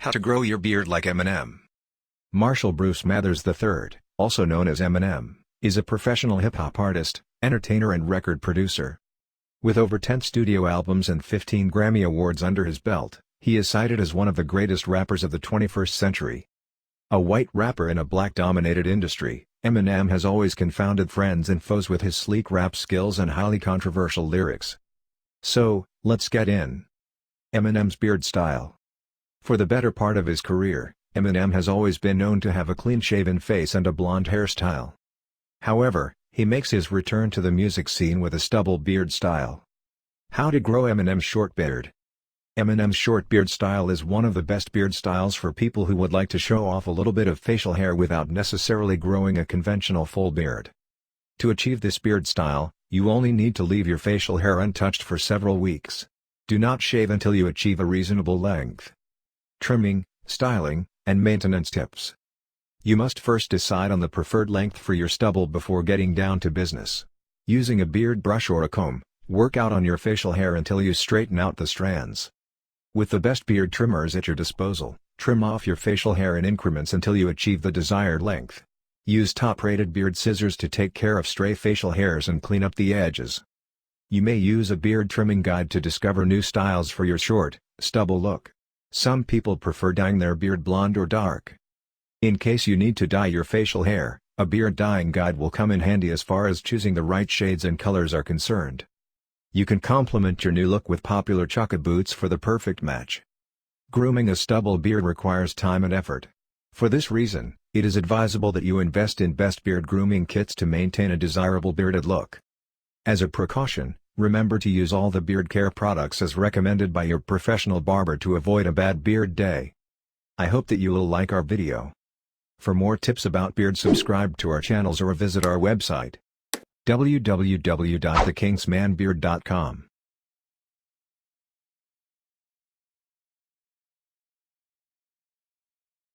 How to grow your beard like Eminem. Marshall Bruce Mathers III, also known as Eminem, is a professional hip-hop artist, entertainer and record producer. With over 10 studio albums and 15 Grammy Awards under his belt, he is cited as one of the greatest rappers of the 21st century. A white rapper in a black-dominated industry, Eminem has always confounded friends and foes with his sleek rap skills and highly controversial lyrics. So, let's get in. Eminem's beard style. For the better part of his career, Eminem has always been known to have a clean-shaven face and a blonde hairstyle. However, he makes his return to the music scene with a stubble beard style. How to grow Eminem's short beard. Eminem's short beard style is one of the best beard styles for people who would like to show off a little bit of facial hair without necessarily growing a conventional full beard. To achieve this beard style, you only need to leave your facial hair untouched for several weeks. Do not shave until you achieve a reasonable length. Trimming, styling, and maintenance tips. You must first decide on the preferred length for your stubble before getting down to business. Using a beard brush or a comb, work out on your facial hair until you straighten out the strands. With the best beard trimmers at your disposal, trim off your facial hair in increments until you achieve the desired length. Use top-rated beard scissors to take care of stray facial hairs and clean up the edges. You may use a beard trimming guide to discover new styles for your short, stubble look. Some people prefer dyeing their beard blonde or dark. In case you need to dye your facial hair, a beard dyeing guide will come in handy as far as choosing the right shades and colors are concerned. You can complement your new look with popular chukka boots for the perfect match. Grooming a stubble beard requires time and effort. For this reason, it is advisable that you invest in best beard grooming kits to maintain a desirable bearded look. As a precaution, remember to use all the beard care products as recommended by your professional barber to avoid a bad beard day. I hope that you will like our video. For more tips about beard, subscribe to our channels or visit our website www.thekingsmanbeard.com.